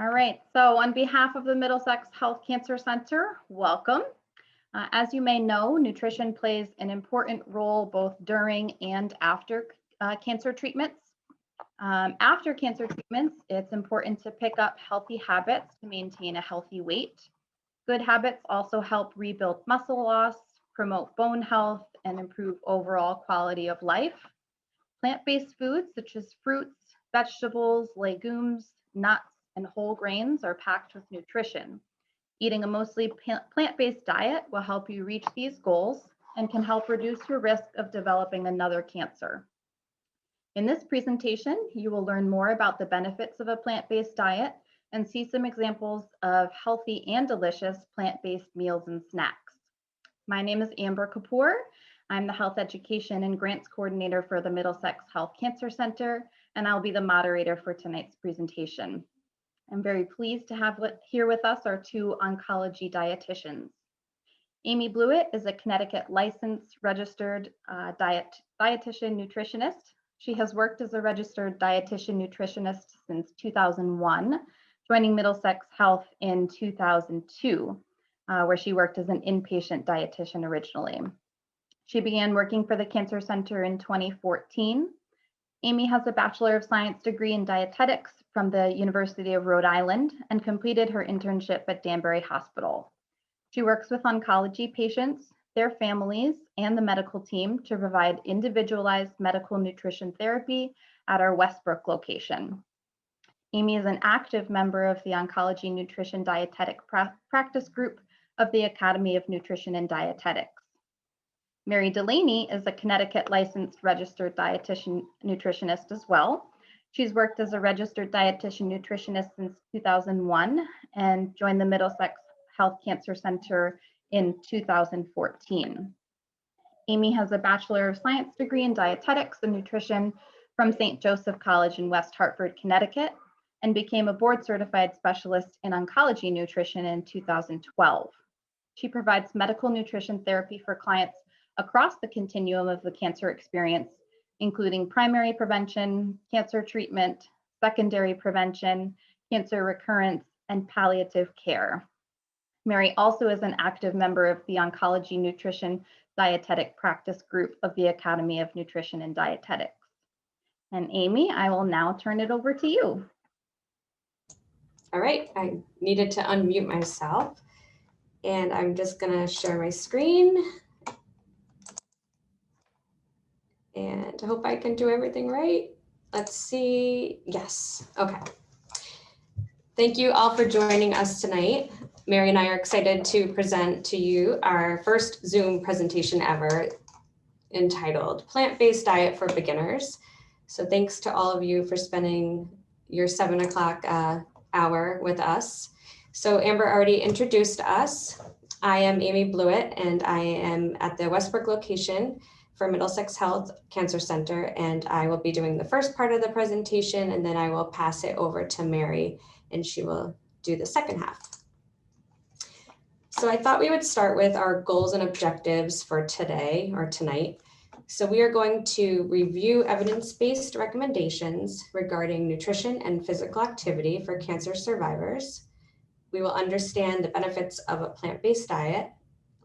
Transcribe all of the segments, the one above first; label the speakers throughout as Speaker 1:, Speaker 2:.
Speaker 1: All right, so on behalf of the Middlesex Health Cancer Center, welcome. As you may know, nutrition plays an important role both during and after cancer treatments. After cancer treatments, it's important to pick up healthy habits to maintain a healthy weight. Good habits also help rebuild muscle loss, promote bone health, and improve overall quality of life. Plant-based foods such as fruits, vegetables, legumes, nuts, and whole grains are packed with nutrition. Eating a mostly plant-based diet will help you reach these goals and can help reduce your risk of developing another cancer. In this presentation, you will learn more about the benefits of a plant-based diet and see some examples of healthy and delicious plant-based meals and snacks. My name is Amber Kapoor. I'm the Health Education and Grants Coordinator for the Middlesex Health Cancer Center, and I'll be the moderator for tonight's presentation. I'm very pleased to have here with us our two oncology dietitians. Amy Blewett is a Connecticut licensed registered dietitian nutritionist. She has worked as a registered dietitian nutritionist since 2001, joining Middlesex Health in 2002, where she worked as an inpatient dietitian originally. She began working for the Cancer Center in 2014. Amy has a Bachelor of Science degree in dietetics from the University of Rhode Island and completed her internship at Danbury Hospital. She works with oncology patients, their families, and the medical team to provide individualized medical nutrition therapy at our Westbrook location. Amy is an active member of the Oncology Nutrition Dietetic Practice Group of the Academy of Nutrition and Dietetics. Mary Delaney is a Connecticut licensed registered dietitian nutritionist as well. She's worked as a registered dietitian nutritionist since 2001 and joined the Middlesex Health Cancer Center in 2014. Amy has a Bachelor of Science degree in dietetics and nutrition from St. Joseph College in West Hartford, Connecticut, and became a board certified specialist in oncology nutrition in 2012. She provides medical nutrition therapy for clients across the continuum of the cancer experience, including primary prevention, cancer treatment, secondary prevention, cancer recurrence, and palliative care. Mary also is an active member of the Oncology Nutrition Dietetic Practice Group of the Academy of Nutrition and Dietetics. And Amy, I will now turn it over to you.
Speaker 2: All right, I needed to unmute myself, and I'm just gonna share my screen. And I hope I can do everything right. Let's see. Yes. Okay. Thank you all for joining us tonight. Mary and I are excited to present to you our first Zoom presentation ever entitled Plant-Based Diet for Beginners. So thanks to all of you for spending your 7 o'clock hour with us. So Amber already introduced us. I am Amy Blewett, and I am at the Westbrook location for Middlesex Health Cancer Center, and I will be doing the first part of the presentation, and then I will pass it over to Mary, and she will do the second half. So I thought we would start with our goals and objectives for today or tonight. So we are going to review evidence-based recommendations regarding nutrition and physical activity for cancer survivors. We will understand the benefits of a plant-based diet,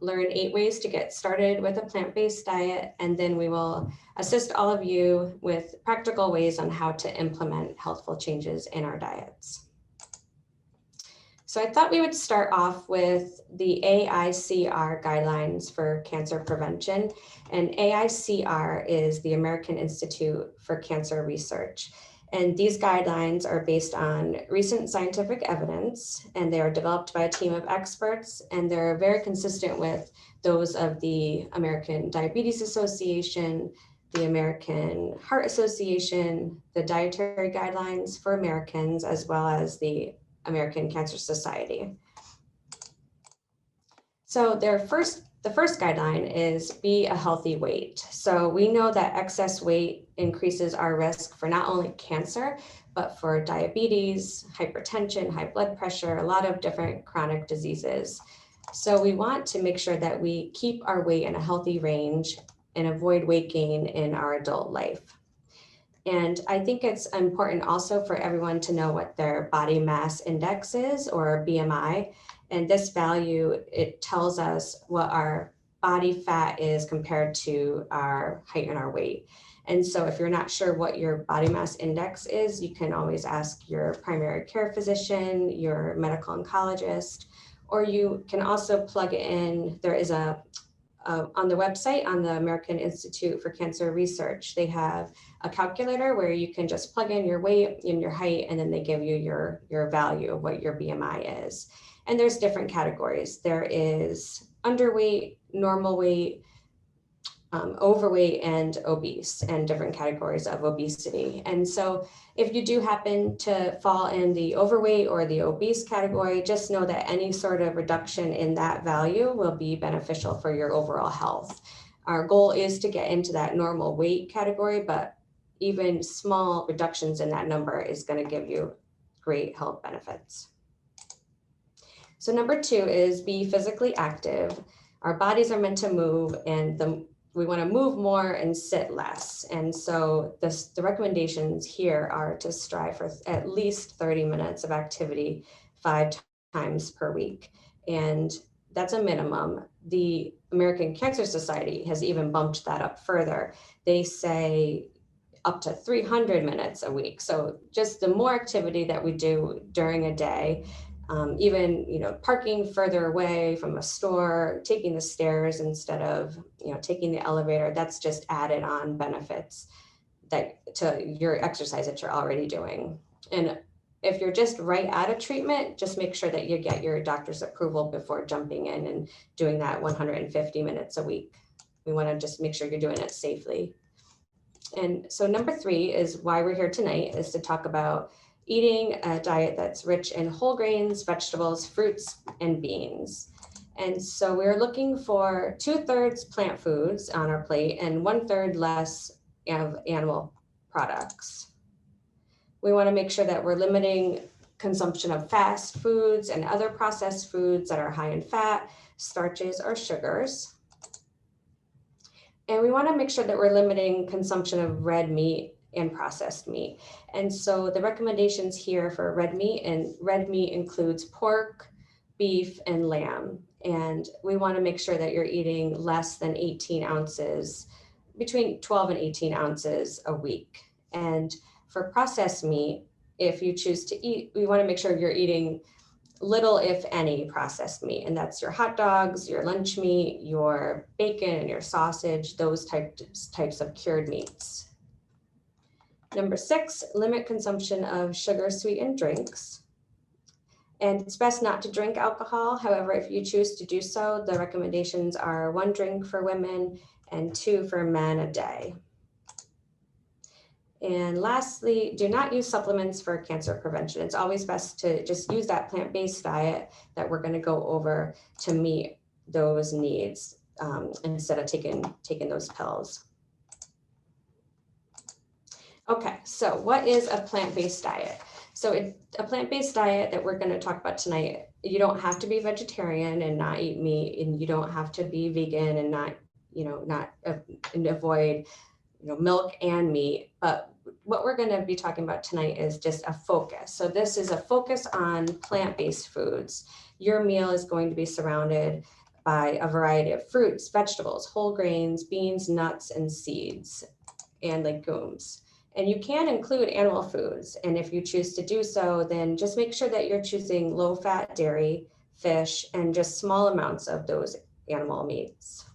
Speaker 2: learn 8 ways to get started with a plant-based diet, and then we will assist all of you with practical ways on how to implement healthful changes in our diets. So I thought we would start off with the AICR guidelines for cancer prevention. And AICR is the American Institute for Cancer Research. And these guidelines are based on recent scientific evidence, and they are developed by a team of experts, and they're very consistent with those of the American Diabetes Association, the American Heart Association, the Dietary Guidelines for Americans, as well as the American Cancer Society. So the first guideline is be a healthy weight. So we know that excess weight increases our risk for not only cancer, but for diabetes, hypertension, high blood pressure, a lot of different chronic diseases. So we want to make sure that we keep our weight in a healthy range and avoid weight gain in our adult life. And I think it's important also for everyone to know what their body mass index is, or BMI. And this value, it tells us what our body fat is compared to our height and our weight. And so if you're not sure what your body mass index is, you can always ask your primary care physician, your medical oncologist, or you can also plug it in. There is on the website, on the American Institute for Cancer Research, they have a calculator where you can just plug in your weight and your height, and then they give you your value of what your BMI is. And there's different categories. There is underweight, normal weight, overweight, and obese, and different categories of obesity. And so if you do happen to fall in the overweight or the obese category, just know that any sort of reduction in that value will be beneficial for your overall health. Our goal is to get into that normal weight category, but even small reductions in that number is going to give you great health benefits. So number 2 is be physically active. Our bodies are meant to move, and we want to move more and sit less. And so the recommendations here are to strive for at least 30 minutes of activity 5 times per week. And that's a minimum. The American Cancer Society has even bumped that up further. They say up to 300 minutes a week. So just the more activity that we do during a day, even, parking further away from a store, taking the stairs instead of, taking the elevator, that's just added on benefits to your exercise that you're already doing. And if you're just right out of treatment, just make sure that you get your doctor's approval before jumping in and doing that 150 minutes a week. We want to just make sure you're doing it safely. And so number 3 is why we're here tonight, is to talk about eating a diet that's rich in whole grains, vegetables, fruits, and beans. And so we're looking for 2/3 plant foods on our plate and 1/3 less of animal products. We want to make sure that we're limiting consumption of fast foods and other processed foods that are high in fat, starches, or sugars. And we want to make sure that we're limiting consumption of red meat and processed meat. And so the recommendations here for red meat includes pork, beef, and lamb. And we want to make sure that you're eating less than 18 ounces, between 12 and 18 ounces a week. And for processed meat, if you choose to eat, we want to make sure you're eating little, if any, processed meat. And that's your hot dogs, your lunch meat, your bacon, and your sausage, those types of cured meats. Number 6, limit consumption of sugar-sweetened drinks. And it's best not to drink alcohol. However, if you choose to do so, the recommendations are 1 drink for women and 2 for men a day. And lastly, do not use supplements for cancer prevention. It's always best to just use that plant-based diet that we're going to go over to meet those needs instead of taking those pills. Okay, so what is a plant-based diet? So a plant-based diet that we're going to talk about tonight, you don't have to be vegetarian and not eat meat, and you don't have to be vegan and and avoid milk and meat. But what we're going to be talking about tonight is just a focus. So this is a focus on plant-based foods. Your meal is going to be surrounded by a variety of fruits, vegetables, whole grains, beans, nuts, and seeds, and legumes. And you can include animal foods. And if you choose to do so, then just make sure that you're choosing low-fat dairy, fish, and just small amounts of those animal meats.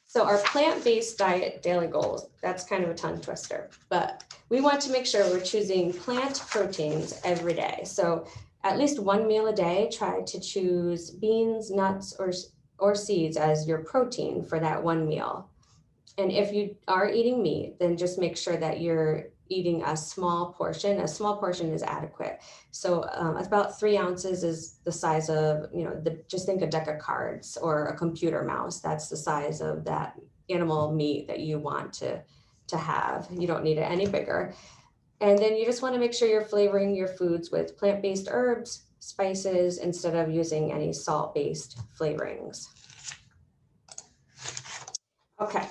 Speaker 2: So our plant-based diet daily goals, that's kind of a tongue twister, but we want to make sure we're choosing plant proteins every day. So at least 1 meal a day, try to choose beans, nuts, or seeds as your protein for that 1 meal. And if you are eating meat, then just make sure that you're eating a small portion. A small portion is adequate. So about 3 ounces is the size of, just think a deck of cards or a computer mouse. That's the size of that animal meat that you want to have. You don't need it any bigger. And then you just want to make sure you're flavoring your foods with plant-based herbs, spices, instead of using any salt-based flavorings. Okay.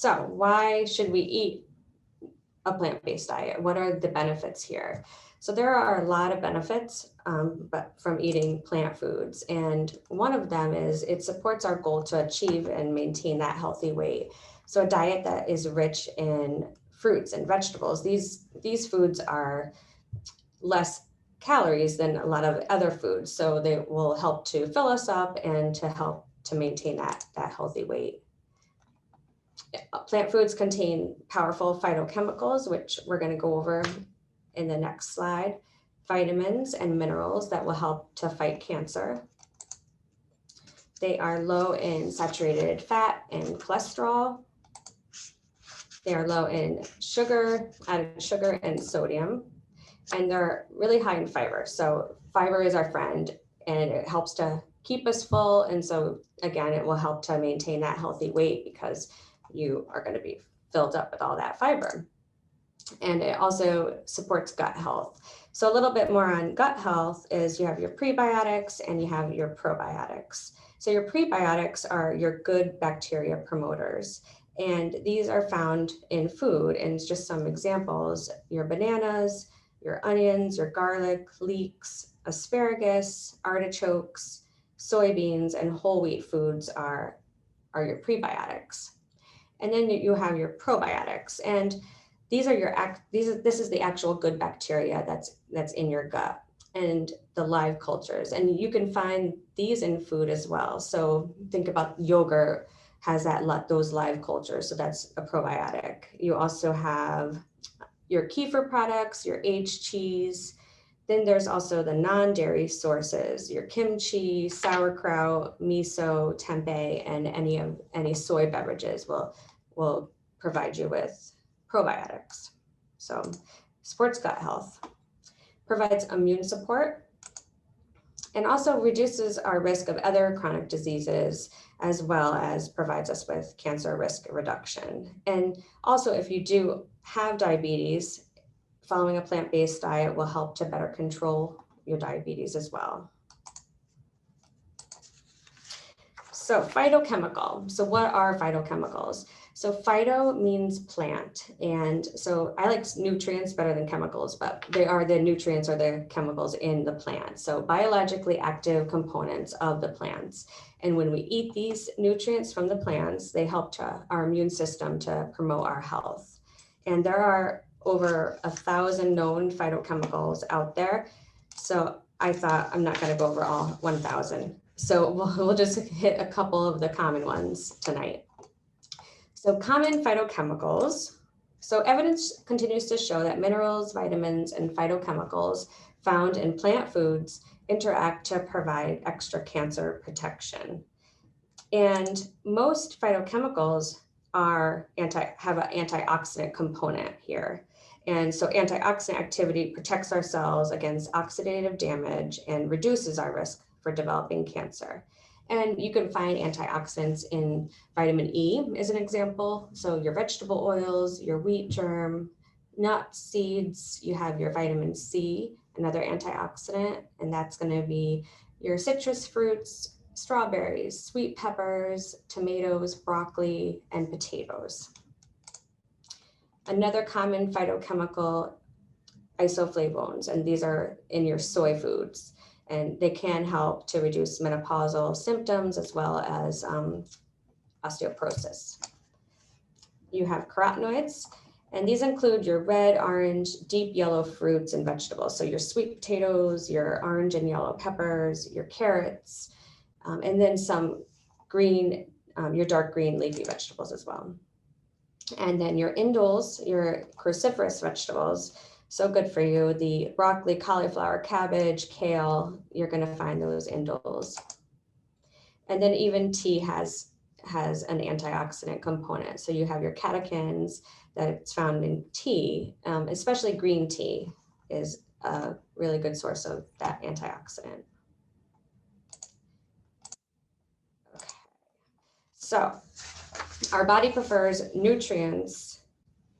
Speaker 2: So why should we eat a plant-based diet? What are the benefits here? So there are a lot of benefits but from eating plant foods. And one of them is it supports our goal to achieve and maintain that healthy weight. So a diet that is rich in fruits and vegetables, these foods are less calories than a lot of other foods. So they will help to fill us up and to help to maintain that healthy weight. Plant foods contain powerful phytochemicals, which we're going to go over in the next slide, vitamins and minerals that will help to fight cancer. They are low in saturated fat and cholesterol. They are low in sugar, added sugar and sodium, and they're really high in fiber. So fiber is our friend and it helps to keep us full. And so again, it will help to maintain that healthy weight because you are going to be filled up with all that fiber. And it also supports gut health. So a little bit more on gut health is you have your prebiotics and you have your probiotics. So your prebiotics are your good bacteria promoters. And these are found in food. And just some examples, your bananas, your onions, your garlic, leeks, asparagus, artichokes, soybeans, and whole wheat foods are your prebiotics. And then you have your probiotics. And these are this is the actual good bacteria that's in your gut and the live cultures. And you can find these in food as well. So think about yogurt has those live cultures. So that's a probiotic. You also have your kefir products, your aged cheese. Then there's also the non-dairy sources, your kimchi, sauerkraut, miso, tempeh, and any soy beverages will provide you with probiotics. So supports gut health, provides immune support, and also reduces our risk of other chronic diseases, as well as provides us with cancer risk reduction. And also, if you do have diabetes, following a plant-based diet will help to better control your diabetes as well. So phytochemical. So what are phytochemicals? So phyto means plant. And so I like nutrients better than chemicals, but they are the nutrients or the chemicals in the plant. So biologically active components of the plants. And when we eat these nutrients from the plants, they help to our immune system to promote our health. And there are over 1,000 known phytochemicals out there. So I thought I'm not going to go over all 1,000. So we'll just hit a couple of the common ones tonight. So common phytochemicals. So evidence continues to show that minerals, vitamins, and phytochemicals found in plant foods interact to provide extra cancer protection. And most phytochemicals have an antioxidant component here. And so antioxidant activity protects our cells against oxidative damage and reduces our risk for developing cancer. And you can find antioxidants in vitamin E as an example. So your vegetable oils, your wheat germ, nuts, seeds, you have your vitamin C, another antioxidant, and that's going to be your citrus fruits, strawberries, sweet peppers, tomatoes, broccoli, and potatoes. Another common phytochemical, isoflavones, and these are in your soy foods. And they can help to reduce menopausal symptoms as well as osteoporosis. You have carotenoids, and these include your red, orange, deep yellow fruits and vegetables. So your sweet potatoes, your orange and yellow peppers, your carrots, and then some green, your dark green leafy vegetables as well. And then your indoles, your cruciferous vegetables, so good for you. The broccoli, cauliflower, cabbage, kale, you're going to find those indoles. And then even tea has an antioxidant component. So you have your catechins that's found in tea, especially green tea is a really good source of that antioxidant. Okay. So our body prefers nutrients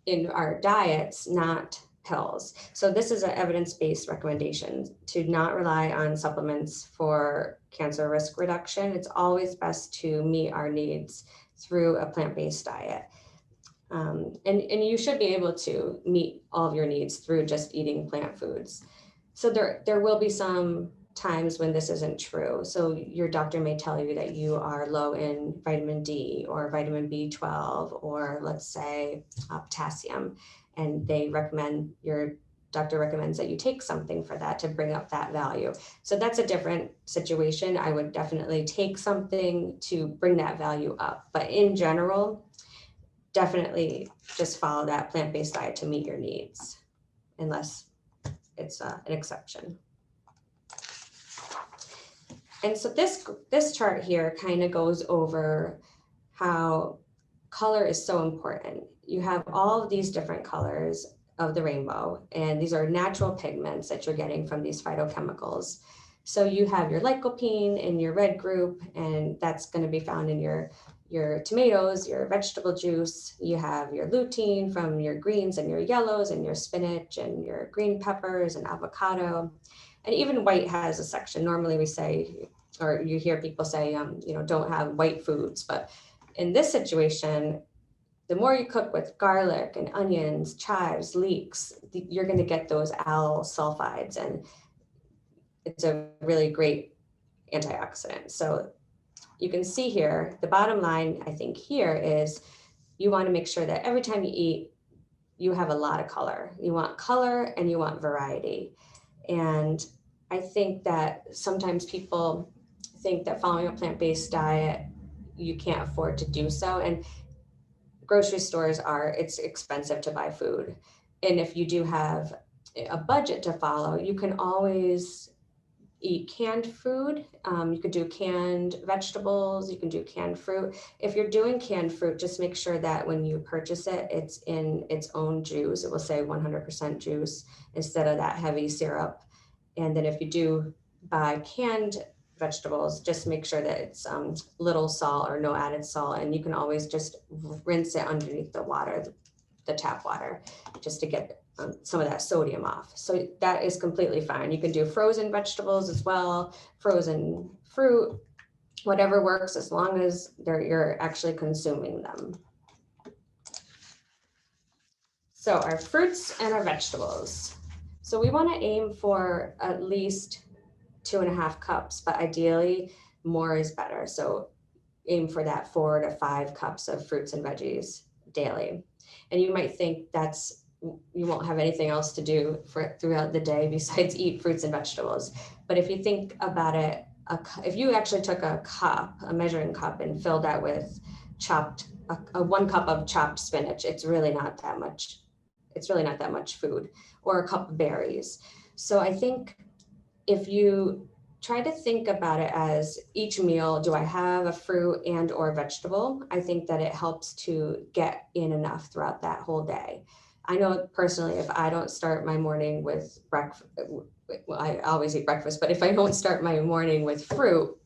Speaker 2: in our diets, not pills. So this is an evidence-based recommendation to not rely on supplements for cancer risk reduction. It's always best to meet our needs through a plant-based diet. And you should be able to meet all of your needs through just eating plant foods. So there will be some times when this isn't true. So your doctor may tell you that you are low in vitamin D or vitamin B12, or let's say potassium, and your doctor recommends that you take something for that to bring up that value. So that's a different situation. I would definitely take something to bring that value up. But in general, definitely just follow that plant-based diet to meet your needs, unless it's an exception. And so this chart here kind of goes over how color is so important. You have all of these different colors of the rainbow, and these are natural pigments that you're getting from these phytochemicals. So you have your lycopene in your red group, and that's going to be found in your tomatoes, your vegetable juice. You have your lutein from your greens and your yellows and your spinach and your green peppers and avocado. And even white has a section. Normally we say, or you hear people say, don't have white foods. But in this situation, the more you cook with garlic and onions, chives, leeks, you're going to get those allyl sulfides, and it's a really great antioxidant. So you can see here, the bottom line, I think here is you want to make sure that every time you eat, you have a lot of color. You want color and you want variety. And I think that sometimes people think that following a plant-based diet, you can't afford to do so. And grocery stores it's expensive to buy food. And if you do have a budget to follow, you can always eat canned food. You could do canned vegetables, you can do canned fruit. If you're doing canned fruit, just make sure that when you purchase it, it's in its own juice. It will say 100% juice instead of that heavy syrup. And then if you do buy canned vegetables, just make sure that it's little salt or no added salt. And you can always just rinse it underneath the water, the tap water, just to get some of that sodium off. So that is completely fine. You can do frozen vegetables as well, frozen fruit, whatever works, as long as you're actually consuming them. So our fruits and our vegetables. So we want to aim for at least 2.5 cups, but ideally more is better. So aim for that 4 to 5 cups of fruits and veggies daily. And you might think you won't have anything else to do throughout the day besides eat fruits and vegetables. But if you think about it, if you actually took a measuring cup, and filled that with 1 cup of chopped spinach, it's really not that much. It's really not that much food, or a cup of berries. So I think if you try to think about it as each meal, do I have a fruit and or vegetable? I think that it helps to get in enough throughout that whole day. I know personally, if I don't start my morning with breakfast, well, I always eat breakfast, but if I don't start my morning with fruit,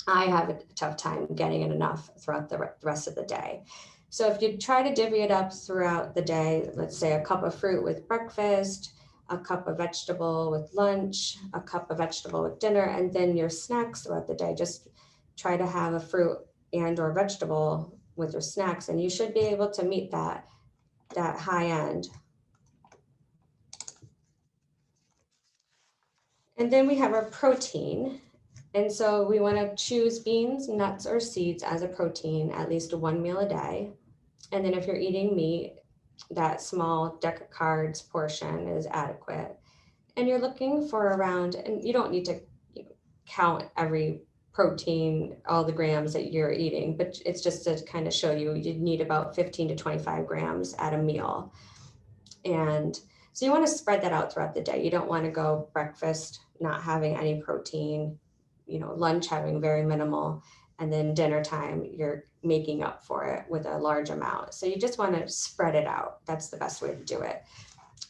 Speaker 2: I have a tough time getting in enough throughout the rest of the day. So if you try to divvy it up throughout the day, let's say a cup of fruit with breakfast, a cup of vegetable with lunch, a cup of vegetable with dinner, and then your snacks throughout the day, just try to have a fruit and or vegetable with your snacks, and you should be able to meet that high end. And then we have our protein. And so we want to choose beans, nuts, or seeds as a protein at least 1 meal a day. And then if you're eating meat, that small deck of cards portion is adequate. And you're looking for around, and you don't need to count every protein, all the grams that you're eating, but it's just to kind of show you need about 15 to 25 grams at a meal. And so you want to spread that out throughout the day. You don't want to go breakfast not having any protein, lunch having very minimal, and then dinner time you're making up for it with a large amount. So you just want to spread it out. That's the best way to do it.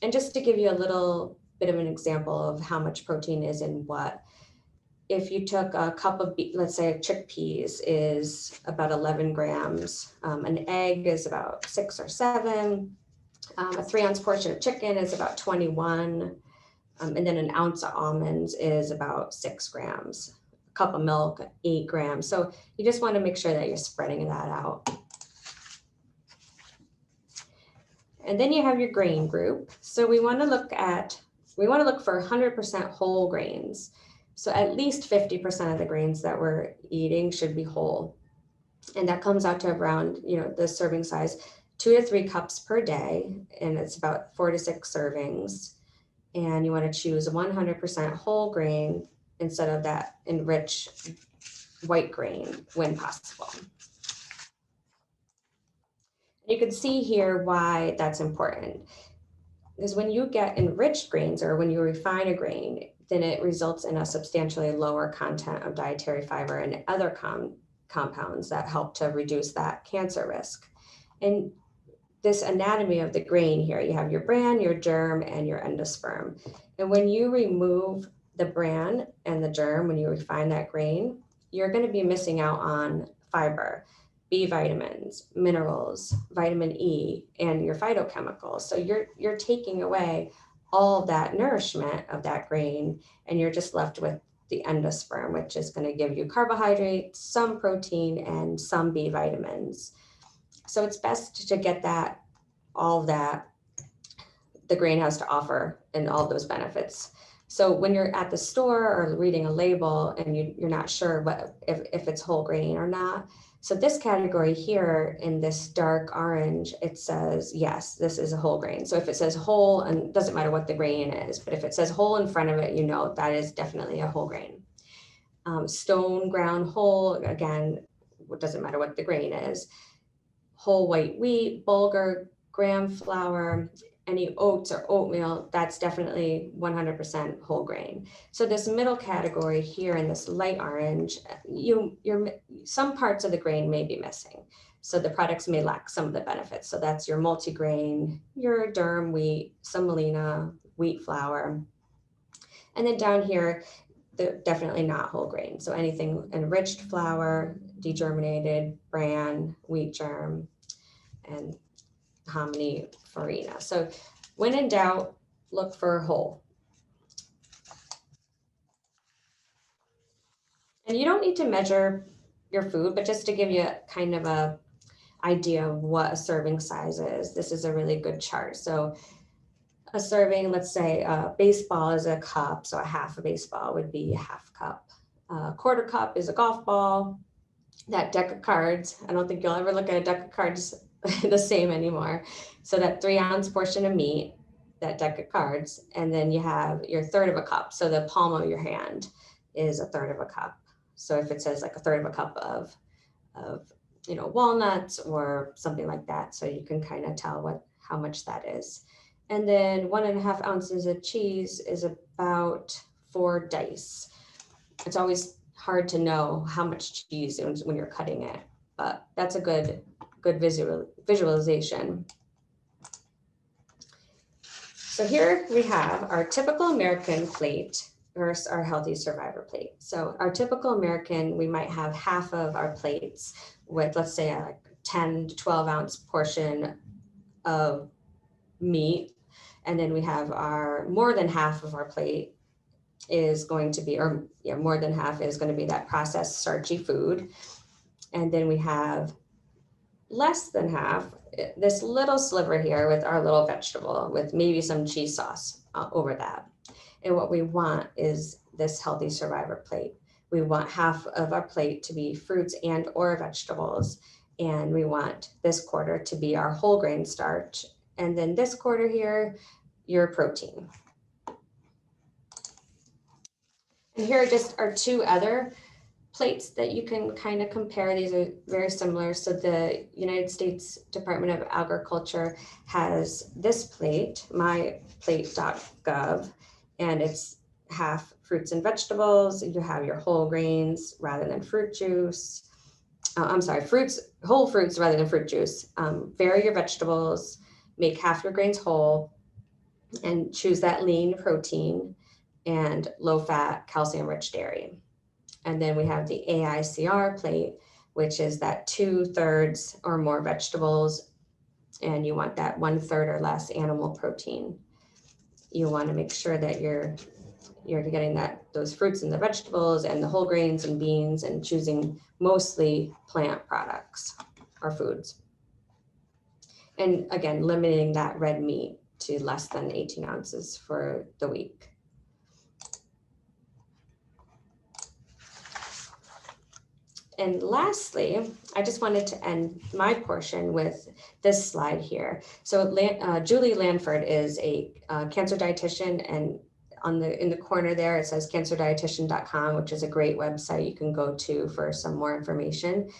Speaker 2: And just to give you a little bit of an example of how much protein is in what, if you took a cup of, let's say chickpeas is about 11 grams, an egg is about 6 or 7, a 3-ounce portion of chicken is about 21, and then an ounce of almonds is about 6 grams. A cup of milk, 8 grams. So you just want to make sure that you're spreading that out. And then you have your grain group. So we want to look for 100% whole grains. So at least 50% of the grains that we're eating should be whole. And that comes out to around, the serving size, 2 to 3 cups per day. And it's about 4 to 6 servings. And you want to choose 100% whole grain instead of that enriched white grain when possible. You can see here why that's important. Because when you get enriched grains or when you refine a grain, then it results in a substantially lower content of dietary fiber and other compounds that help to reduce that cancer risk. And this anatomy of the grain here, you have your bran, your germ, and your endosperm. And when you remove the bran and the germ, when you refine that grain, you're going to be missing out on fiber, B vitamins, minerals, vitamin E, and your phytochemicals. So you're taking away all of that nourishment of that grain, and you're just left with the endosperm, which is going to give you carbohydrates, some protein, and some B vitamins. So it's best to get all that the grain has to offer and all those benefits. So when you're at the store or reading a label and you're not sure if it's whole grain or not, so this category here in this dark orange, it says, yes, this is a whole grain. So if it says whole, and it doesn't matter what the grain is, but if it says whole in front of it, that is definitely a whole grain. Stone ground whole, again, it doesn't matter what the grain is. Whole white wheat, bulgur, gram flour, any oats or oatmeal, that's definitely 100% whole grain. So this middle category here in this light orange, some parts of the grain may be missing. So the products may lack some of the benefits. So that's your multigrain, your durum wheat, semolina, wheat flour. And then down here, they're definitely not whole grain. So anything enriched flour, degerminated, bran, wheat germ, and hominy farina. So when in doubt, look for whole. And you don't need to measure your food, but just to give you kind of a idea of what a serving size is, this is a really good chart. So a serving, let's say a baseball is a cup, so a half a baseball would be a half cup. A quarter cup is a golf ball. That deck of cards, I don't think you'll ever look at a deck of cards the same anymore. So that 3-ounce portion of meat, that deck of cards, and then you have your third of a cup. So the palm of your hand is a third of a cup. So if it says like a third of a cup of walnuts or something like that, so you can kind of tell how much that is. And then 1.5 ounces of cheese is about 4 dice. It's always hard to know how much cheese when you're cutting it, but that's a good visualization. So here we have our typical American plate versus our healthy survivor plate. So our typical American, we might have half of our plates with, let's say, a 10 to 12 ounce portion of meat. And then we have more than half of our plate is going to be, more than half is going to be that processed starchy food. And then we have less than half, this little sliver here with our little vegetable with maybe some cheese sauce over that. And what we want is this healthy survivor plate. We want half of our plate to be fruits and or vegetables. And we want this quarter to be our whole grain starch. And then this quarter here, your protein. And here are just our 2 other plates that you can kind of compare. These are very similar. So the United States Department of Agriculture has this plate, myplate.gov, and it's half fruits and vegetables. You have your whole grains rather than fruit juice. Whole fruits rather than fruit juice. Vary your vegetables, make half your grains whole, and choose that lean protein and low fat, calcium rich dairy. And then we have the AICR plate, which is that 2/3 or more vegetables, and you want that 1/3 or less animal protein. You want to make sure that you're getting those fruits and the vegetables and the whole grains and beans, and choosing mostly plant products or foods. And again, limiting that red meat to less than 18 ounces for the week. And lastly, I just wanted to end my portion with this slide here. So Julie Lanford is a cancer dietitian, and in the corner there, it says cancerdietitian.com, which is a great website you can go to for some more information.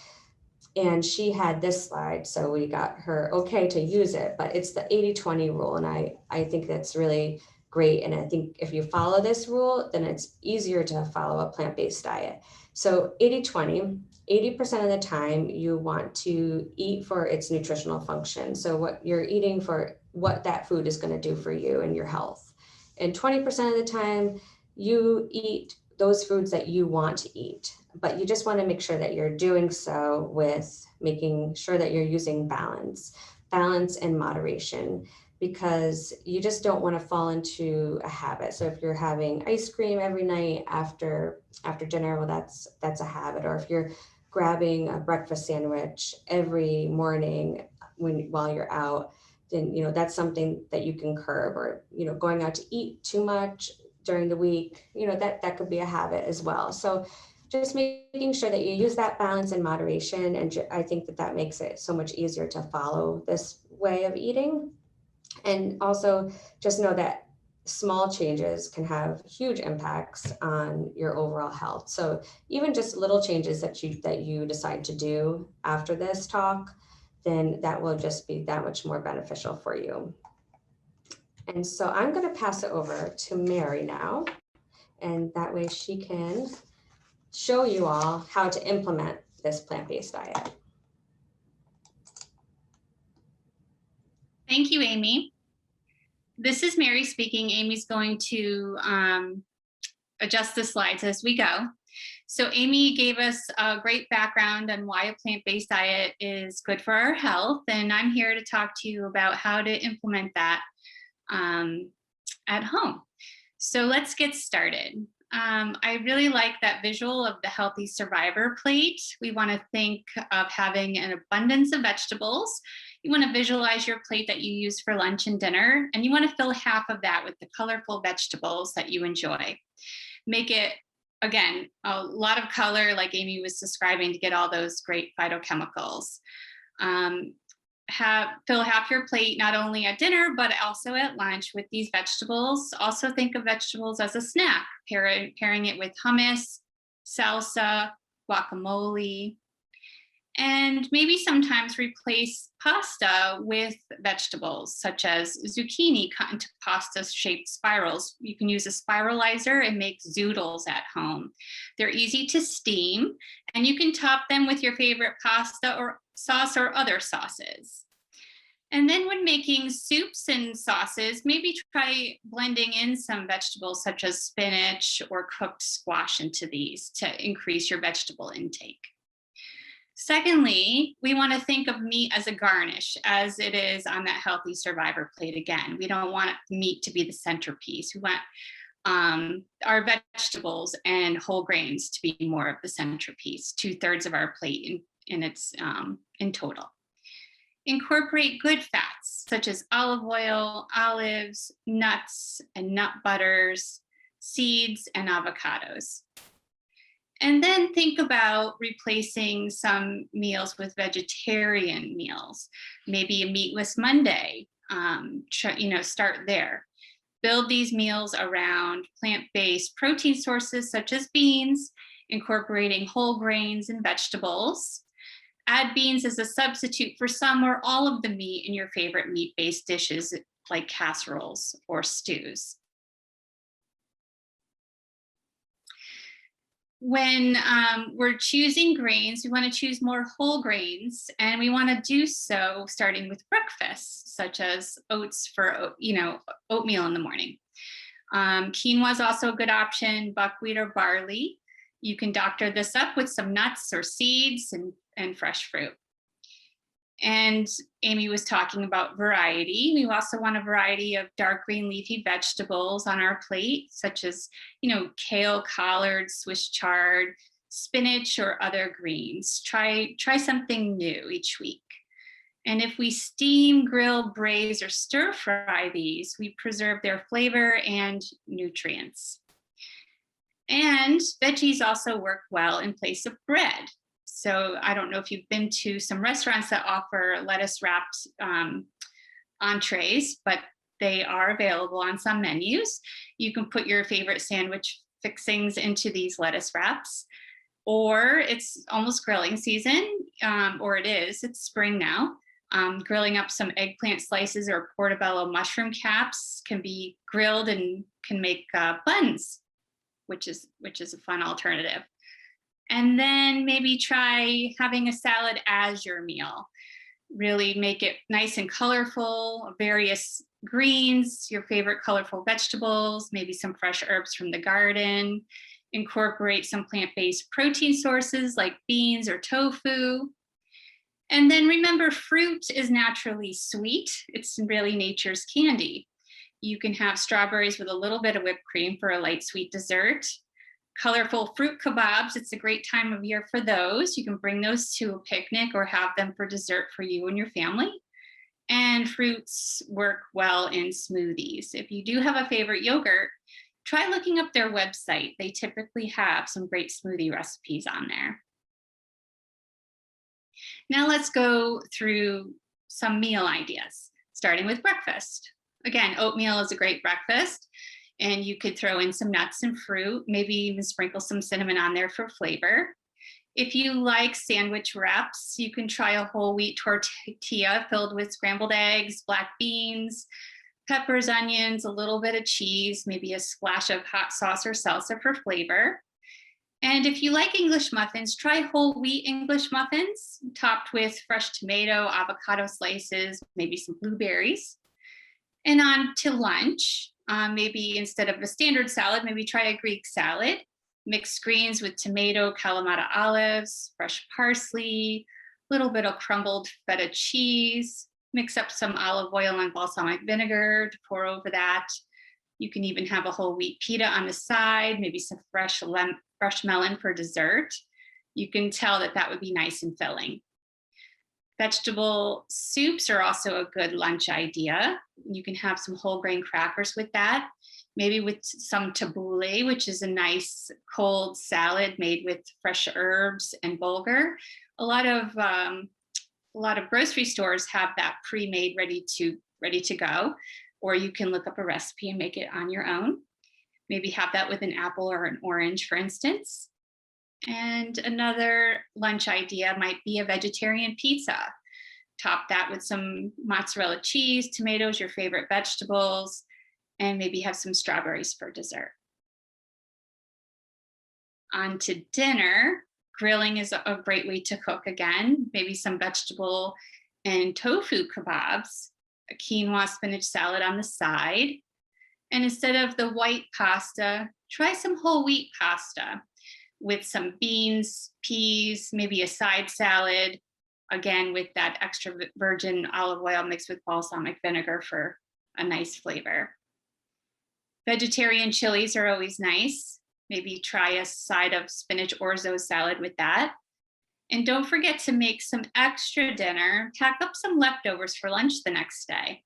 Speaker 2: And she had this slide, so we got her okay to use it, but it's the 80-20 rule. And I think that's really great. And I think if you follow this rule, then it's easier to follow a plant-based diet. So 80-20, 80% of the time you want to eat for its nutritional function. So what you're eating for what that food is going to do for you and your health. And 20% of the time you eat those foods that you want to eat, but you just want to make sure that you're doing so with making sure that you're using balance and moderation, because you just don't want to fall into a habit. So if you're having ice cream every night after dinner, well, that's a habit. Or if you're grabbing a breakfast sandwich every morning while you're out, then that's something that you can curb. Or going out to eat too much during the week, that could be a habit as well. So just making sure that you use that balance and moderation. And I think that makes it so much easier to follow this way of eating. And also just know that small changes can have huge impacts on your overall health. So even just little changes that you decide to do after this talk, then that will just be that much more beneficial for you. And so I'm going to pass it over to Mary now, and that way she can show you all how to implement this plant-based diet.
Speaker 3: Thank you, Amy. This is Mary speaking. Amy's going to adjust the slides as we go. So Amy gave us a great background on why a plant-based diet is good for our health, and I'm here to talk to you about how to implement that at home. So let's get started. I really like that visual of the healthy survivor plate. We want to think of having an abundance of vegetables. You want to visualize your plate that you use for lunch and dinner, and you want to fill half of that with the colorful vegetables that you enjoy. Make it, again, a lot of color like Amy was describing to get all those great phytochemicals. Fill half your plate not only at dinner but also at lunch with these vegetables. Also think of vegetables as a snack, pairing it with hummus, salsa, guacamole, and maybe sometimes replace pasta with vegetables such as zucchini cut into pasta-shaped spirals. You can use a spiralizer and make zoodles at home. They're easy to steam, and you can top them with your favorite pasta or sauce or other sauces. And then when making soups and sauces, maybe try blending in some vegetables such as spinach or cooked squash into these to increase your vegetable intake. Secondly, we want to think of meat as a garnish, as it is on that healthy survivor plate again. We don't want meat to be the centerpiece. We want our vegetables and whole grains to be more of the centerpiece, 2/3 of our plate in total. Incorporate good fats such as olive oil, olives, nuts and nut butters, seeds, and avocados. And then think about replacing some meals with vegetarian meals, maybe a meatless Monday. Start there. Build these meals around plant-based protein sources such as beans, incorporating whole grains and vegetables. Add beans as a substitute for some or all of the meat in your favorite meat-based dishes like casseroles or stews. When we're choosing grains, we want to choose more whole grains, and we want to do so starting with breakfast, such as oats for oatmeal in the morning. Quinoa is also a good option, buckwheat or barley. You can doctor this up with some nuts or seeds and fresh fruit. And Amy was talking about variety. We also want a variety of dark green leafy vegetables on our plate, such as, kale, collard, Swiss chard, spinach, or other greens. Try something new each week. And if we steam, grill, braise, or stir fry these, we preserve their flavor and nutrients. And veggies also work well in place of bread. So I don't know if you've been to some restaurants that offer lettuce wrapped entrees, but they are available on some menus. You can put your favorite sandwich fixings into these lettuce wraps, or it's almost grilling season, or it's spring now. Grilling up some eggplant slices or portobello mushroom caps can be grilled and can make buns, which is a fun alternative. And then maybe try having a salad as your meal. Really make it nice and colorful, various greens, your favorite colorful vegetables, maybe some fresh herbs from the garden. Incorporate some plant-based protein sources like beans or tofu. And then remember, fruit is naturally sweet. It's really nature's candy. You can have strawberries with a little bit of whipped cream for a light sweet dessert. Colorful fruit kebabs, it's a great time of year for those. You can bring those to a picnic or have them for dessert for you and your family. And fruits work well in smoothies. If you do have a favorite yogurt, try looking up their website. They typically have some great smoothie recipes on there. Now let's go through some meal ideas, starting with breakfast. Again, oatmeal is a great breakfast, and you could throw in some nuts and fruit, maybe even sprinkle some cinnamon on there for flavor. If you like sandwich wraps, you can try a whole wheat tortilla filled with scrambled eggs, black beans, peppers, onions, a little bit of cheese, maybe a splash of hot sauce or salsa for flavor. And if you like English muffins, try whole wheat English muffins topped with fresh tomato, avocado slices, maybe some blueberries. And on to lunch, maybe instead of a standard salad, maybe try a Greek salad. Mixed greens with tomato, Kalamata olives, fresh parsley, a little bit of crumbled feta cheese. Mix up some olive oil and balsamic vinegar to pour over that. You can even have a whole wheat pita on the side, maybe some fresh melon for dessert. You can tell that that would be nice and filling. Vegetable soups are also a good lunch idea. You can have some whole grain crackers with that, maybe with some tabbouleh, which is a nice cold salad made with fresh herbs and bulgur. A lot of grocery stores have that pre-made, ready to go, or you can look up a recipe and make it on your own. Maybe have that with an apple or an orange, for instance. And another lunch idea might be a vegetarian pizza. Top that with some mozzarella cheese, tomatoes, your favorite vegetables, and maybe have some strawberries for dessert. On to dinner. Grilling is a great way to cook again. Maybe some vegetable and tofu kebabs, a quinoa spinach salad on the side. And instead of the white pasta, try some whole wheat pasta with some beans, peas, maybe a side salad, again with that extra virgin olive oil mixed with balsamic vinegar for a nice flavor. Vegetarian chilies are always nice. Maybe try a side of spinach orzo salad with that. And don't forget to make some extra dinner. Tack up some leftovers for lunch the next day.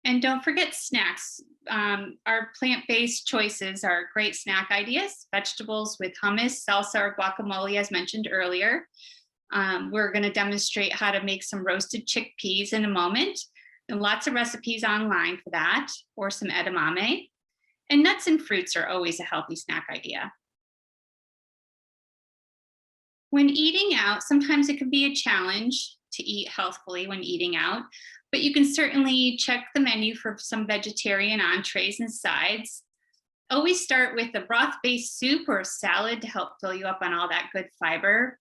Speaker 3: And don't forget snacks. Our plant-based choices are great snack ideas. Vegetables with hummus, salsa, or guacamole, as mentioned earlier. We're going to demonstrate how to make some roasted chickpeas in a moment. And lots of recipes online for that, or some edamame. And nuts and fruits are always a healthy snack idea. When eating out, sometimes it can be a challenge to eat healthfully when eating out, but you can certainly check the menu for some vegetarian entrees and sides. Always start with a broth-based soup or a salad to help fill you up on all that good fiber.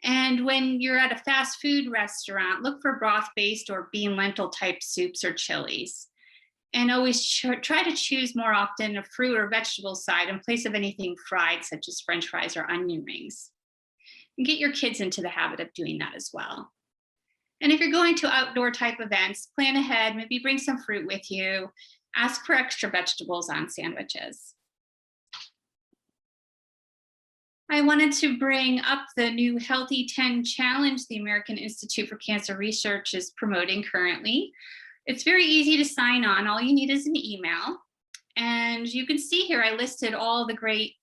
Speaker 3: And when you're at a fast food restaurant, look for broth-based or bean lentil type soups or chilies. And always try to choose more often a fruit or vegetable side in place of anything fried, such as French fries or onion rings. And get your kids into the habit of doing that as well. And if you're going to outdoor type events, plan ahead, maybe bring some fruit with you. Ask for extra vegetables on sandwiches. I wanted to bring up the new Healthy 10 Challenge the American Institute for Cancer Research is promoting currently. It's very easy to sign on. All you need is an email. And you can see here, I listed all the great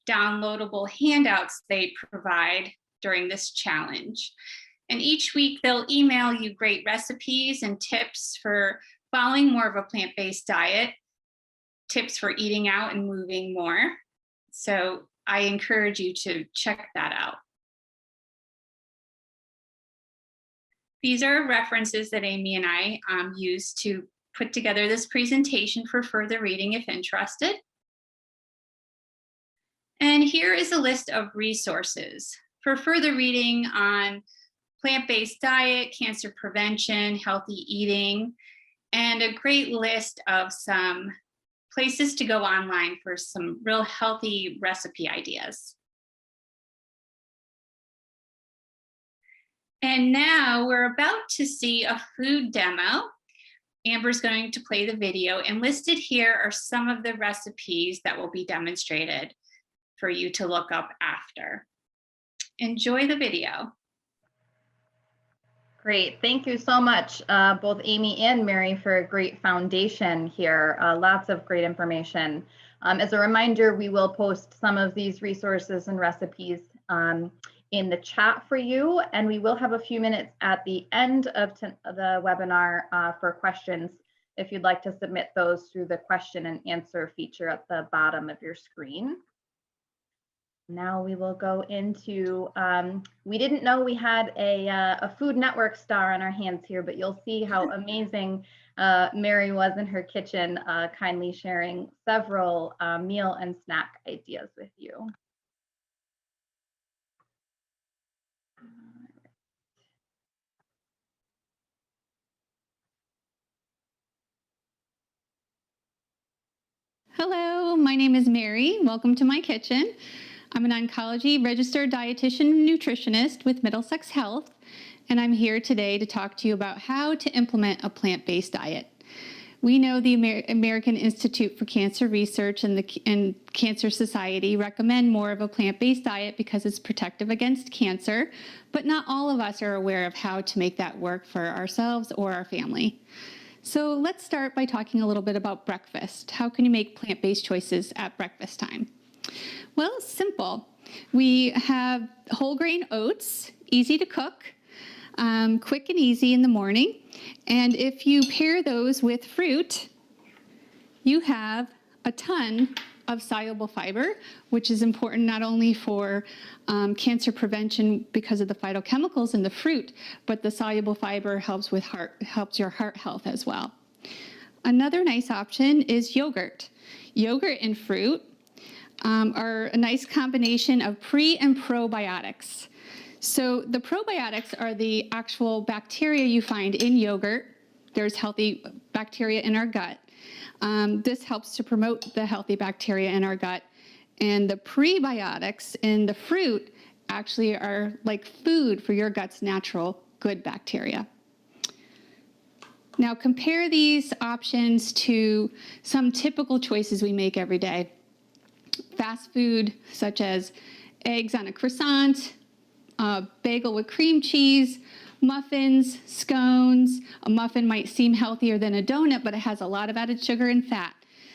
Speaker 3: downloadable handouts they provide during this challenge. And each week they'll email you great recipes and tips for following more of a plant-based diet, tips for eating out and moving more. So I encourage you to check that out. These are references that Amy and I used to put together this presentation for further reading if interested. And here is a list of resources for further reading on plant-based diet, cancer prevention, healthy eating, and a great list of some places to go online for some real healthy recipe ideas. And now we're about to see a food demo. Amber's going to play the video, and listed here are some of the recipes that will be demonstrated for you to look up after. Enjoy the video.
Speaker 1: Great. Thank you so much, both Amy and Mary, for a great foundation here. Lots of great information. As a reminder, we will post some of these resources and recipes in the chat for you, and we will have a few minutes at the end of the webinar for questions if you'd like to submit those through the question and answer feature at the bottom of your screen. Now we will go into, we didn't know we had a Food Network star on our hands here, but you'll see how amazing Mary was in her kitchen, kindly sharing several meal and snack ideas with you.
Speaker 4: Hello, my name is Mary. Welcome to my kitchen. I'm an oncology registered dietitian and nutritionist with Middlesex Health, and I'm here today to talk to you about how to implement a plant-based diet. We know the American Institute for Cancer Research and the Cancer Society recommend more of a plant-based diet because it's protective against cancer, but not all of us are aware of how to make that work for ourselves or our family. So let's start by talking a little bit about breakfast. How can you make plant-based choices at breakfast time? Well, simple. We have whole grain oats, easy to cook, quick and easy in the morning. And if you pair those with fruit, you have a ton of soluble fiber, which is important not only for cancer prevention because of the phytochemicals in the fruit, but the soluble fiber helps your heart health as well. Another nice option is yogurt. Yogurt and fruit are a nice combination of pre and probiotics. So the probiotics are the actual bacteria you find in yogurt. There's healthy bacteria in our gut. This helps to promote the healthy bacteria in our gut. And the prebiotics in the fruit actually are like food for your gut's natural good bacteria. Now compare these options to some typical choices we make every day. Fast food such as eggs on a croissant, a bagel with cream cheese, muffins, scones. A muffin might seem healthier than a donut, but it has a lot of added sugar and fat.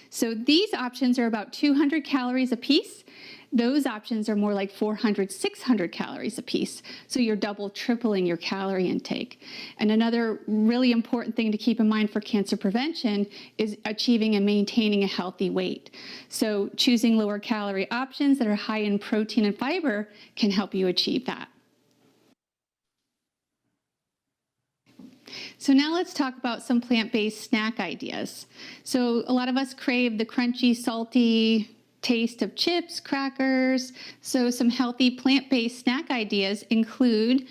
Speaker 4: So these options are about 200 calories a piece. Those options are more like 400, 600 calories a piece. So you're double, tripling your calorie intake. And another really important thing to keep in mind for cancer prevention is achieving and maintaining a healthy weight. So choosing lower calorie options that are high in protein and fiber can help you achieve that. So now let's talk about some plant-based snack ideas. So a lot of us crave the crunchy, salty taste of chips, crackers. So some healthy plant-based snack ideas include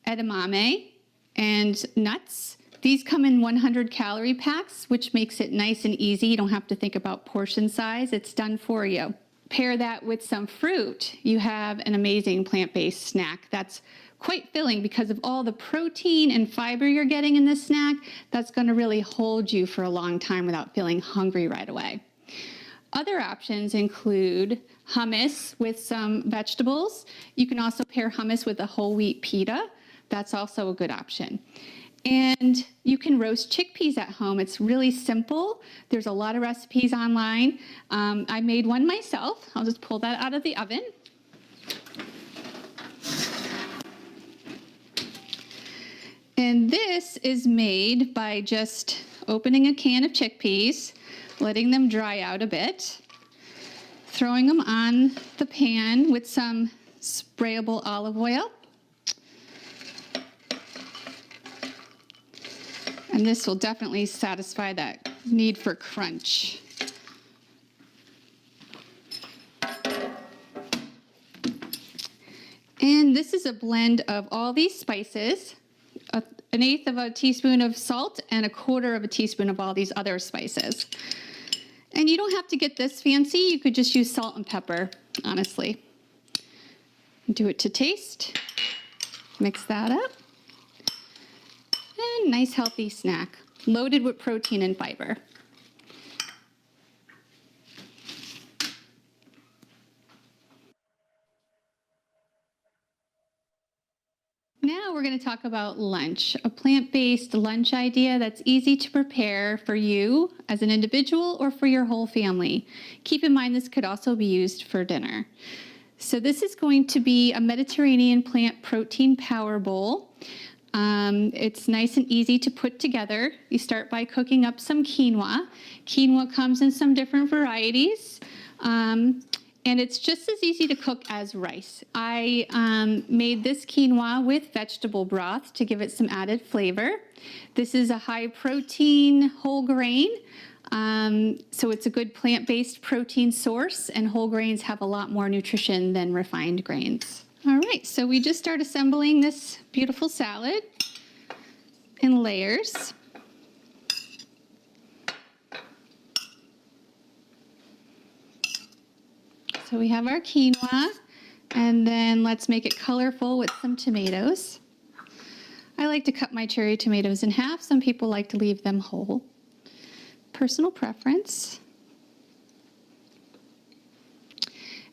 Speaker 4: edamame and nuts. These come in 100 calorie packs, which makes it nice and easy. You don't have to think about portion size. It's done for you. Pair that with some fruit. You have an amazing plant-based snack that's quite filling because of all the protein and fiber you're getting in this snack. That's going to really hold you for a long time without feeling hungry right away. Other options include hummus with some vegetables. You can also pair hummus with a whole wheat pita. That's also a good option. And you can roast chickpeas at home. It's really simple. There's a lot of recipes online. I made one myself. I'll just pull that out of the oven. And this is made by just opening a can of chickpeas, letting them dry out a bit, throwing them on the pan with some sprayable olive oil. And this will definitely satisfy that need for crunch. And this is a blend of all these spices, an eighth of a teaspoon of salt and a quarter of a teaspoon of all these other spices. And you don't have to get this fancy. You could just use salt and pepper, honestly. Do it to taste. Mix that up. And nice healthy snack, loaded with protein and fiber. Now we're going to talk about lunch, a plant-based lunch idea that's easy to prepare for you as an individual or for your whole family. Keep in mind this could also be used for dinner. So this is going to be a Mediterranean plant protein power bowl. It's nice and easy to put together. You start by cooking up some quinoa. Quinoa comes in some different varieties. And it's just as easy to cook as rice. I made this quinoa with vegetable broth to give it some added flavor. This is a high protein whole grain, so it's a good plant-based protein source, and whole grains have a lot more nutrition than refined grains. All right, so we just start assembling this beautiful salad in layers. So we have our quinoa, and then let's make it colorful with some tomatoes. I like to cut my cherry tomatoes in half. Some people like to leave them whole. Personal preference.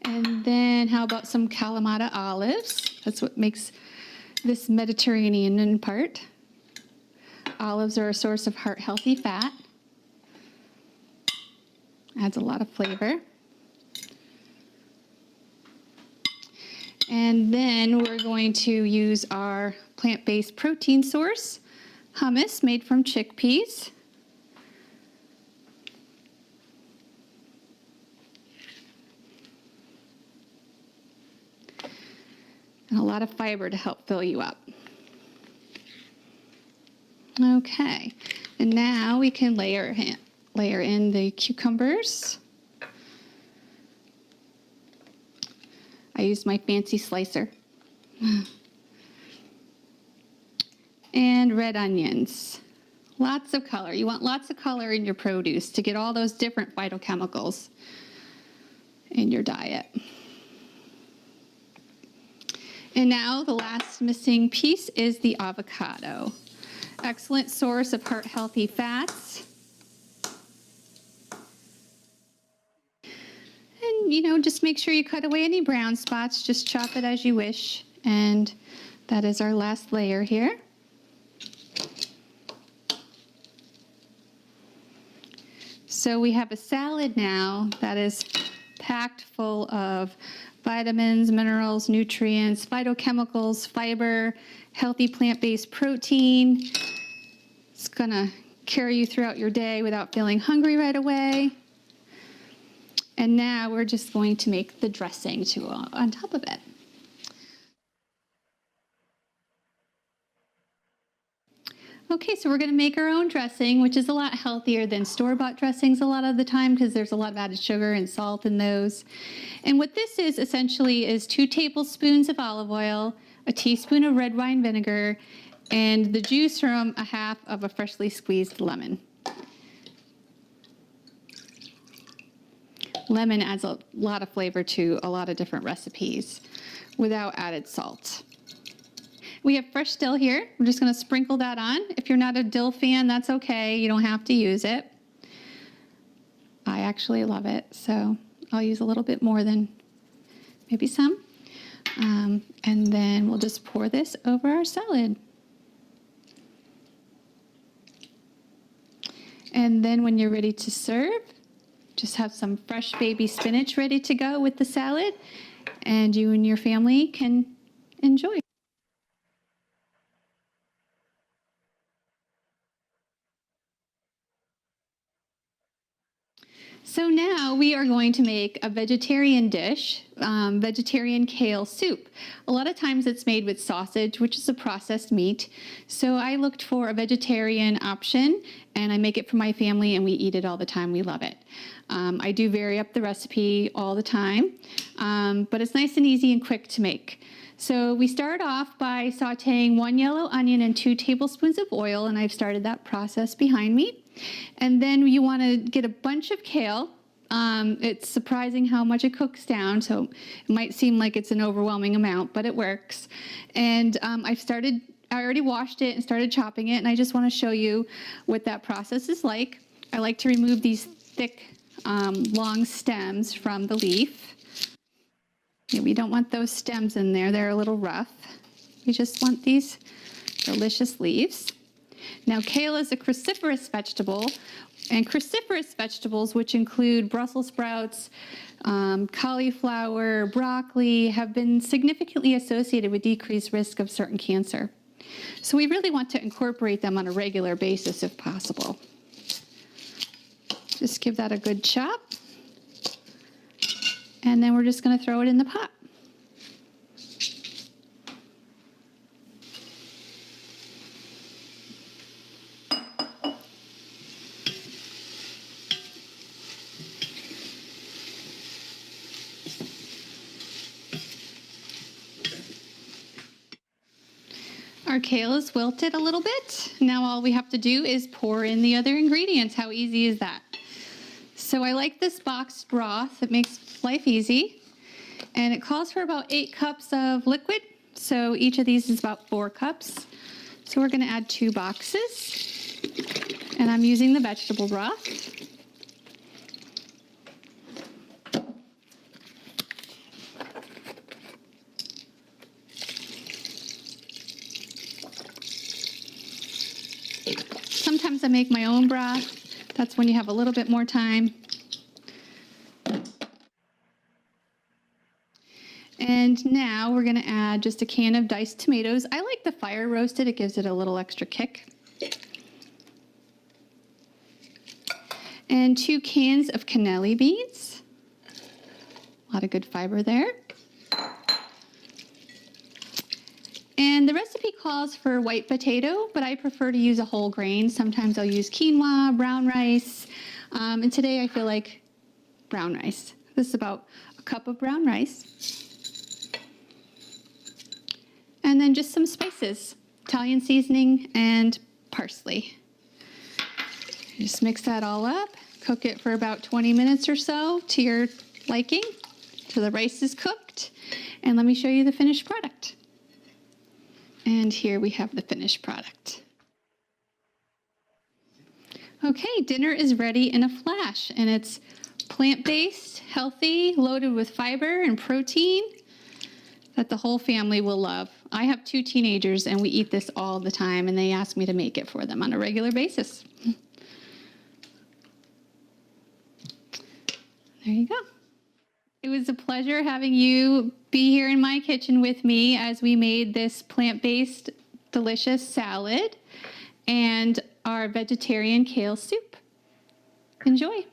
Speaker 4: And then how about some Kalamata olives? That's what makes this Mediterranean part. Olives are a source of heart-healthy fat. Adds a lot of flavor. And then we're going to use our plant-based protein source, hummus made from chickpeas. And a lot of fiber to help fill you up. Okay, and now we can layer in the cucumbers. I used my fancy slicer. And red onions. Lots of color. You want lots of color in your produce to get all those different phytochemicals in your diet. And now the last missing piece is the avocado. Excellent source of heart-healthy fats. And, just make sure you cut away any brown spots. Just chop it as you wish. And that is our last layer here. So we have a salad now that is packed full of vitamins, minerals, nutrients, phytochemicals, fiber, healthy plant-based protein. It's going to carry you throughout your day without feeling hungry right away. And now we're just going to make the dressing to go on top of it. Okay, so we're going to make our own dressing, which is a lot healthier than store-bought dressings a lot of the time because there's a lot of added sugar and salt in those. And what this is essentially is 2 tablespoons of olive oil, a teaspoon of red wine vinegar, and the juice from a half of a freshly squeezed lemon. Lemon adds a lot of flavor to a lot of different recipes without added salt. We have fresh dill here. We're just going to sprinkle that on. If you're not a dill fan, that's okay. You don't have to use it. I actually love it. So I'll use a little bit more than maybe some. And then we'll just pour this over our salad. And then when you're ready to serve, just have some fresh baby spinach ready to go with the salad, and you and your family can enjoy. So now we are going to make a vegetarian dish, vegetarian kale soup. A lot of times it's made with sausage, which is a processed meat. So I looked for a vegetarian option, and I make it for my family, and we eat it all the time. We love it. I do vary up the recipe all the time, but it's nice and easy and quick to make. So we start off by sauteing 1 yellow onion and 2 tablespoons of oil, and I've started that process behind me. And then you want to get a bunch of kale. It's surprising how much it cooks down, so it might seem like it's an overwhelming amount, but it works. And I already washed it and started chopping it, and I just want to show you what that process is like. I like to remove these thick, long stems from the leaf. Yeah, we don't want those stems in there. They're a little rough. We just want these delicious leaves. Now, kale is a cruciferous vegetable, and cruciferous vegetables, which include Brussels sprouts, cauliflower, broccoli, have been significantly associated with decreased risk of certain cancer. So we really want to incorporate them on a regular basis if possible. Just give that a good chop. And then we're just going to throw it in the pot. Our kale is wilted a little bit. Now all we have to do is pour in the other ingredients. How easy is that? So I like this boxed broth. It makes life easy. And it calls for about 8 cups of liquid. So each of these is about 4 cups. So we're going to add 2 boxes. And I'm using the vegetable broth. Sometimes I make my own broth. That's when you have a little bit more time. And now we're going to add just a can of diced tomatoes. I like the fire roasted. It gives it a little extra kick. And 2 cans of cannelli beans. A lot of good fiber there. And the recipe calls for white potato, but I prefer to use a whole grain. Sometimes I'll use quinoa, brown rice, and today I feel like brown rice. This is about a cup of brown rice. And then just some spices, Italian seasoning and parsley. Just mix that all up, cook it for about 20 minutes or so to your liking, till the rice is cooked, and let me show you the finished product. And here we have the finished product. Okay, dinner is ready in a flash, and it's plant-based, healthy, loaded with fiber and protein that the whole family will love. I have 2 teenagers, and we eat this all the time, and they ask me to make it for them on a regular basis. There you go. It was a pleasure having you be here in my kitchen with me as we made this plant-based delicious salad and our vegetarian kale soup. Enjoy.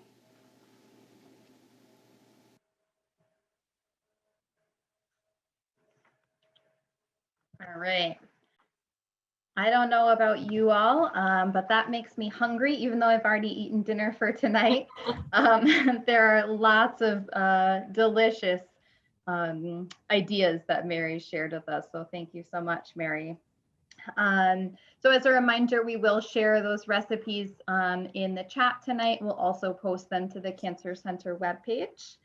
Speaker 1: All right. I don't know about you all, but that makes me hungry, even though I've already eaten dinner for tonight. There are lots of delicious ideas that Mary shared with us. So thank you so much, Mary. So as a reminder, we will share those recipes in the chat tonight. We'll also post them to the Cancer Center webpage.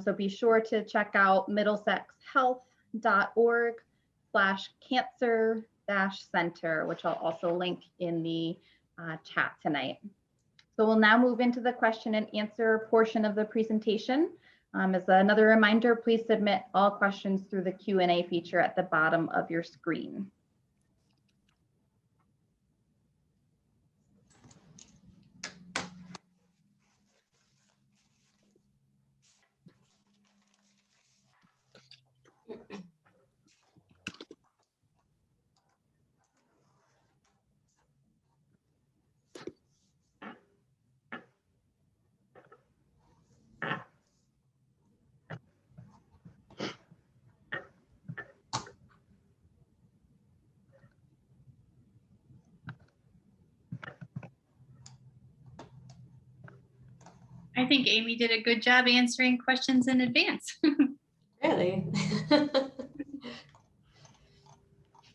Speaker 1: So be sure to check out middlesexhealth.org/cancer-center, which I'll also link in the chat tonight. So we'll now move into the question and answer portion of the presentation. As another reminder, please submit all questions through the Q&A feature at the bottom of your screen.
Speaker 3: I think Amy did a good job answering questions in advance.
Speaker 2: Really?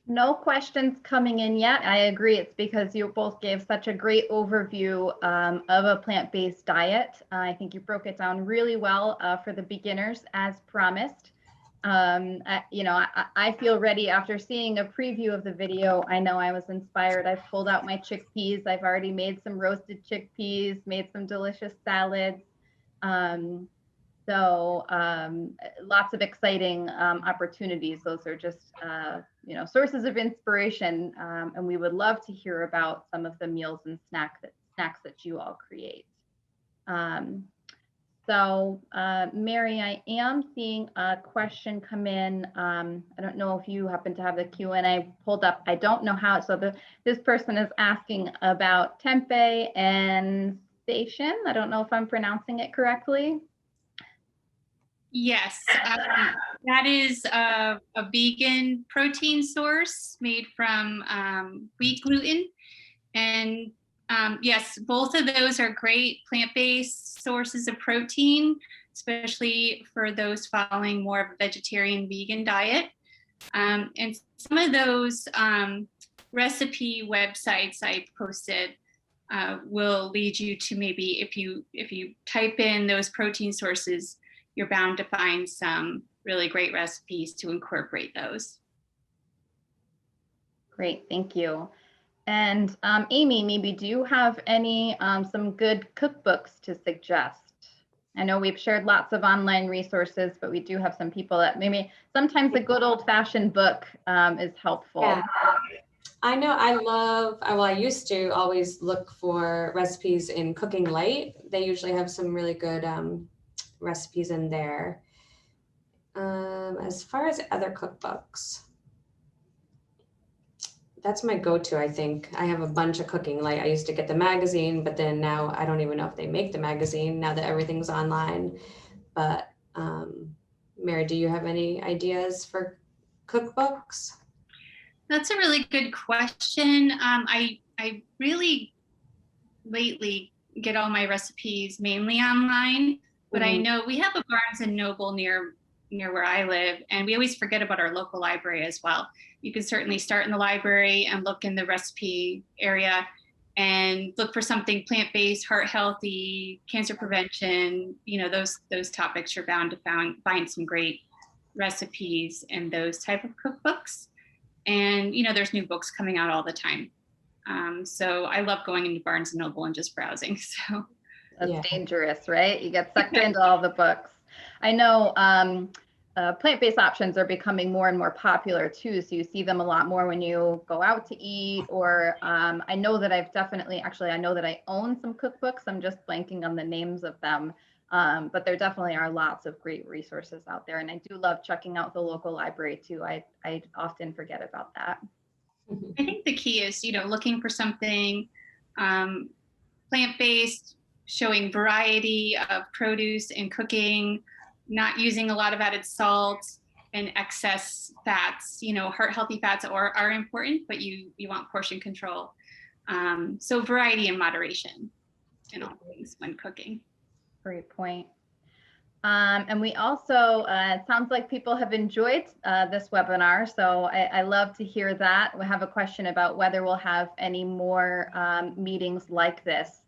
Speaker 1: No questions coming in yet. I agree. It's because you both gave such a great overview of a plant-based diet. I think you broke it down really well for the beginners as promised. I feel ready after seeing a preview of the video. I know I was inspired. I've pulled out my chickpeas. I've already made some roasted chickpeas, made some delicious salads. Lots of exciting opportunities. Those are just, sources of inspiration. And we would love to hear about some of the meals and snacks that you all create. Mary, I am seeing a question come in. I don't know if you happen to have the Q&A pulled up. I don't know how. So this person is asking about tempeh and station. I don't know if I'm pronouncing it correctly.
Speaker 3: Yes, that is a vegan protein source made from wheat gluten. And yes, both of those are great plant-based sources of protein, especially for those following more of a vegetarian vegan diet. And some of those recipe websites I posted will lead you to maybe if you type in those protein sources, you're bound to find some really great recipes to incorporate those.
Speaker 1: Great, thank you. And Amy, maybe do you have any some good cookbooks to suggest? I know we've shared lots of online resources, but we do have some people that maybe sometimes a good old-fashioned book is helpful.
Speaker 2: Yeah. I know I used to always look for recipes in Cooking Light. They usually have some really good recipes in there. As far as other cookbooks, that's my go-to, I think. I have a bunch of Cooking Light. I used to get the magazine, but then now I don't even know if they make the magazine now that everything's online. But Mary, do you have any ideas for cookbooks?
Speaker 3: That's a really good question. I really lately get all my recipes mainly online, but I know we have a Barnes and Noble near where I live, and we always forget about our local library as well. You can certainly start in the library and look in the recipe area and look for something plant-based, heart healthy, cancer prevention, those topics. You're bound to find some great recipes in those type of cookbooks. And there's new books coming out all the time. So I love going into Barnes and Noble and just browsing. So
Speaker 1: that's dangerous, right? You get sucked into all the books. I know plant-based options are becoming more and more popular too. So you see them a lot more when you go out to eat, or I know that I know that I own some cookbooks. I'm just blanking on the names of them. But there definitely are lots of great resources out there. And I do love checking out the local library too. I often forget about that.
Speaker 3: I think the key is, looking for something plant-based, showing variety of produce and cooking, not using a lot of added salt and excess fats. Heart healthy fats are important, but you want portion control. So variety and moderation in all things when cooking.
Speaker 1: Great point. And we also, it sounds like people have enjoyed this webinar, so I love to hear that. We have a question about whether we'll have any more meetings like this.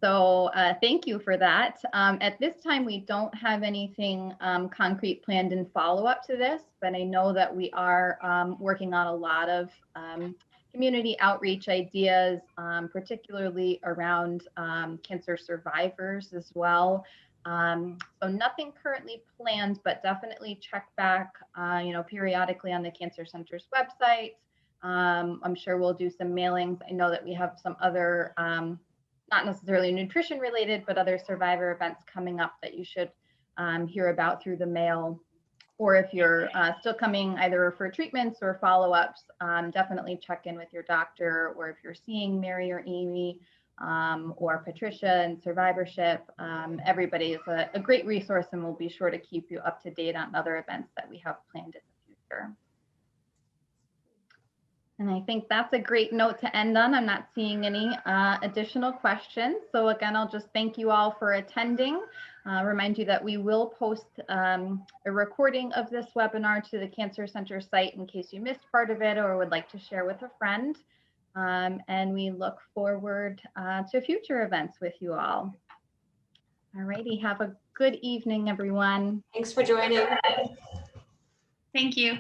Speaker 1: So thank you for that. At this time, we don't have anything concrete planned in follow-up to this, but I know that we are working on a lot of community outreach ideas, particularly around cancer survivors as well. So nothing currently planned, but definitely check back, periodically on the Cancer Center's website. I'm sure we'll do some mailings. I know that we have some other, not necessarily nutrition related, but other survivor events coming up that you should hear about through the mail. Or if you're still coming either for treatments or follow-ups, definitely check in with your doctor, or if you're seeing Mary or Amy or Patricia and survivorship, everybody is a great resource, and we'll be sure to keep you up to date on other events that we have planned in the future. And I think that's a great note to end on. I'm not seeing any additional questions. So again, I'll just thank you all for attending. Remind you that we will post a recording of this webinar to the Cancer Center site in case you missed part of it or would like to share with a friend. And we look forward to future events with you all. All righty, have a good evening, everyone.
Speaker 2: Thanks for joining.
Speaker 3: Thank you.